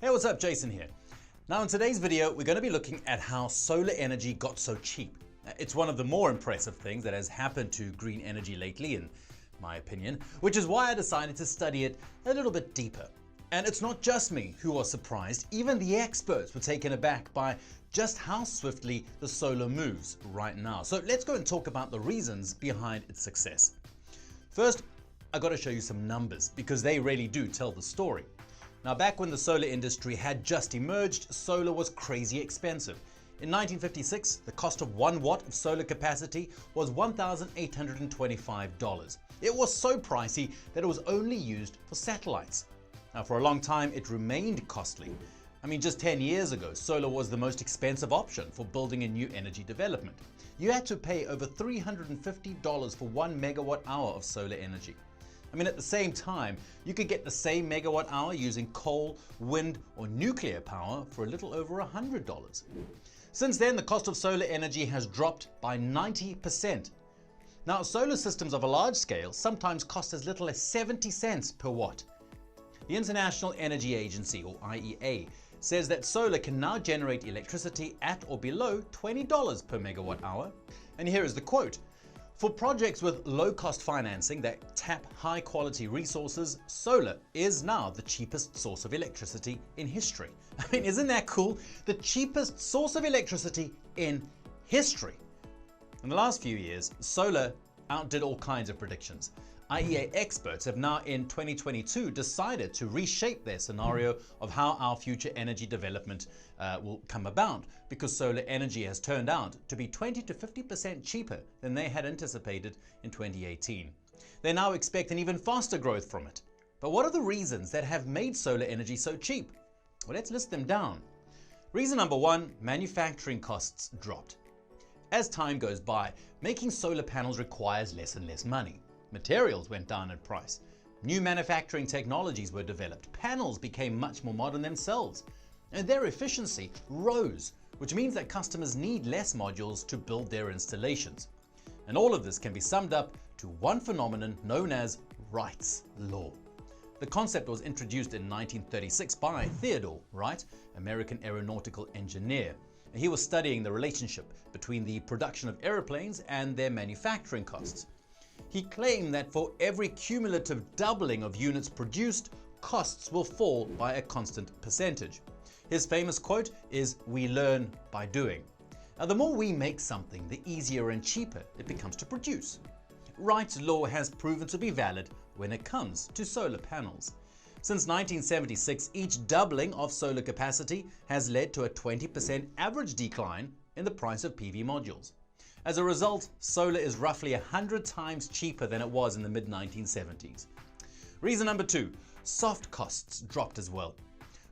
Hey, what's up? Jason here. Now in today's video, we're going to be looking at how solar energy got so cheap. It's one of the more impressive things that has happened to green energy lately, in my opinion, which is why I decided to study it a little bit deeper. And it's not just me who was surprised, even the experts were taken aback by just how swiftly the solar moves right now. So let's go and talk about the reasons behind its success. First, I got to show you some numbers because they really do tell the story. Now, back when the solar industry had just emerged, solar was crazy expensive. In 1956, the cost of 1 watt of solar capacity was $1,825. It was so pricey that it was only used for satellites. Now, for a long time, it remained costly. I mean, just 10 years ago, solar was the most expensive option for building a new energy development. You had to pay over $350 for 1 megawatt hour of solar energy. I mean, at the same time, you could get the same megawatt hour using coal, wind, or nuclear power for a little over $100. Since then, the cost of solar energy has dropped by 90%. Now, solar systems of a large scale sometimes cost as little as 70 cents per watt. The International Energy Agency, or IEA, says that solar can now generate electricity at or below $20 per megawatt hour. And here is the quote. For projects with low-cost financing that tap high-quality resources, solar is now the cheapest source of electricity in history. I mean, isn't that cool? The cheapest source of electricity in history. In the last few years, solar outdid all kinds of predictions. IEA experts have now in 2022 decided to reshape their scenario of how our future energy development will come about, because solar energy has turned out to be 20 to 50% cheaper than they had anticipated in 2018. They now expect an even faster growth from it. But what are the reasons that have made solar energy so cheap? Well, let's list them down. Reason number one, manufacturing costs dropped. As time goes by, making solar panels requires less and less money. Materials went down in price. New manufacturing technologies were developed. Panels became much more modern themselves. And their efficiency rose, which means that customers need less modules to build their installations. And all of this can be summed up to one phenomenon known as Wright's Law. The concept was introduced in 1936 by Theodore Wright, American aeronautical engineer. He was studying the relationship between the production of airplanes and their manufacturing costs. He claimed that for every cumulative doubling of units produced, costs will fall by a constant percentage. His famous quote is, "We learn by doing." Now, the more we make something, the easier and cheaper it becomes to produce. Wright's law has proven to be valid when it comes to solar panels. Since 1976, each doubling of solar capacity has led to a 20% average decline in the price of PV modules. As a result, solar is roughly 100 times cheaper than it was in the mid-1970s. Reason number two, soft costs dropped as well.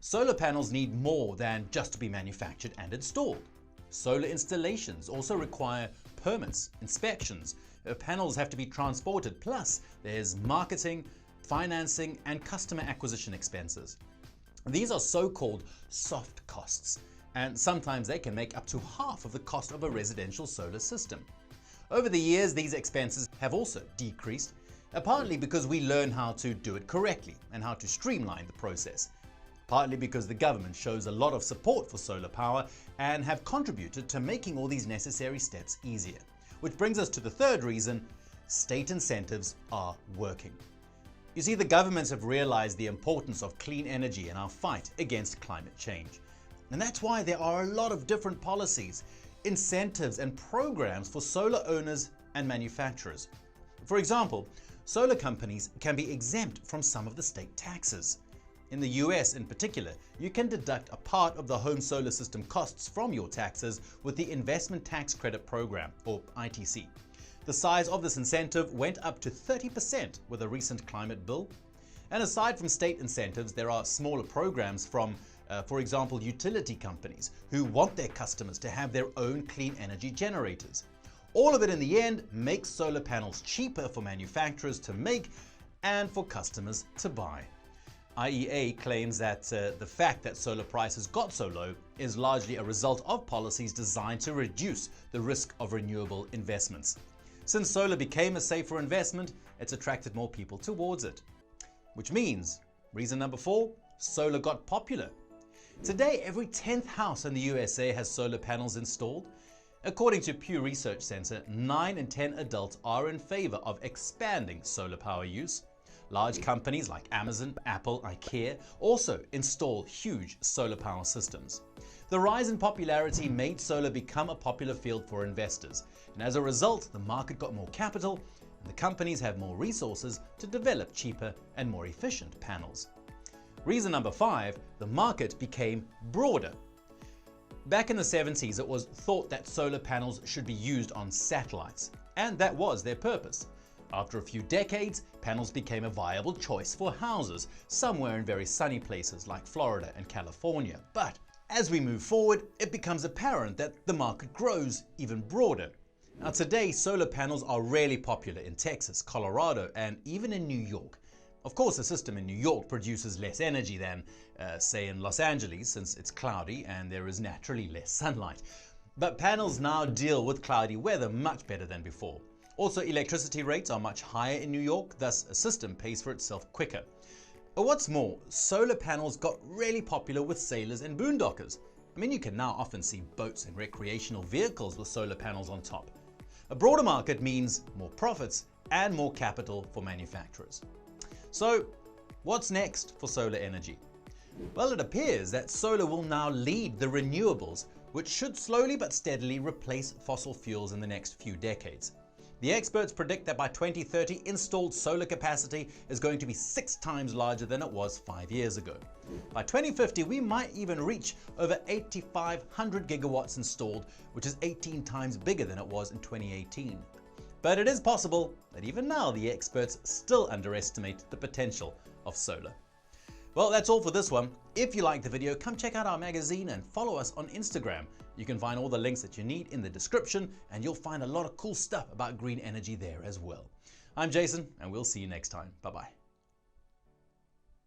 Solar panels need more than just to be manufactured and installed. Solar installations also require permits, inspections. Panels have to be transported, plus there's marketing, financing, and customer acquisition expenses. These are so-called soft costs, and sometimes they can make up to half of the cost of a residential solar system. Over the years, these expenses have also decreased, partly because we learn how to do it correctly and how to streamline the process, partly because the government shows a lot of support for solar power and have contributed to making all these necessary steps easier. Which brings us to the third reason, state incentives are working. You see, the governments have realized the importance of clean energy in our fight against climate change. And that's why there are a lot of different policies, incentives, and programs for solar owners and manufacturers. For example, solar companies can be exempt from some of the state taxes. In the US in particular, you can deduct a part of the home solar system costs from your taxes with the Investment Tax Credit Program, or ITC. The size of this incentive went up to 30% with a recent climate bill. And aside from state incentives, there are smaller programs from, for example, utility companies who want their customers to have their own clean energy generators. All of it in the end makes solar panels cheaper for manufacturers to make and for customers to buy. IEA claims that the fact that solar prices got so low is largely a result of policies designed to reduce the risk of renewable investments. Since solar became a safer investment, it's attracted more people towards it. Which means, reason number 4, solar got popular. Today, every 10th house in the USA has solar panels installed. According to Pew Research Center, 9 in 10 adults are in favor of expanding solar power use. Large companies like Amazon, Apple, IKEA also install huge solar power systems. The rise in popularity made solar become a popular field for investors, and as a result, the market got more capital and the companies have more resources to develop cheaper and more efficient panels. Reason number 5, the market became broader. Back in the 70s, it was thought that solar panels should be used on satellites, and that was their purpose. After a few decades, panels became a viable choice for houses, somewhere in very sunny places like Florida and California. But as we move forward, it becomes apparent that the market grows even broader. Now today, solar panels are really popular in Texas, Colorado, and even in New York. Of course, the system in New York produces less energy than, say, in Los Angeles, since it's cloudy and there is naturally less sunlight. But panels now deal with cloudy weather much better than before. Also, electricity rates are much higher in New York, thus a system pays for itself quicker. But what's more, solar panels got really popular with sailors and boondockers. I mean, you can now often see boats and recreational vehicles with solar panels on top. A broader market means more profits and more capital for manufacturers. So, what's next for solar energy? Well, it appears that solar will now lead the renewables, which should slowly but steadily replace fossil fuels in the next few decades. The experts predict that by 2030, installed solar capacity is going to be 6 times larger than it was 5 years ago. By 2050, we might even reach over 8,500 gigawatts installed, which is 18 times bigger than it was in 2018. But it is possible that even now the experts still underestimate the potential of solar. Well, that's all for this one. If you liked the video, come check out our magazine and follow us on Instagram. You can find all the links that you need in the description, and you'll find a lot of cool stuff about green energy there as well. I'm Jason, and we'll see you next time. Bye-bye.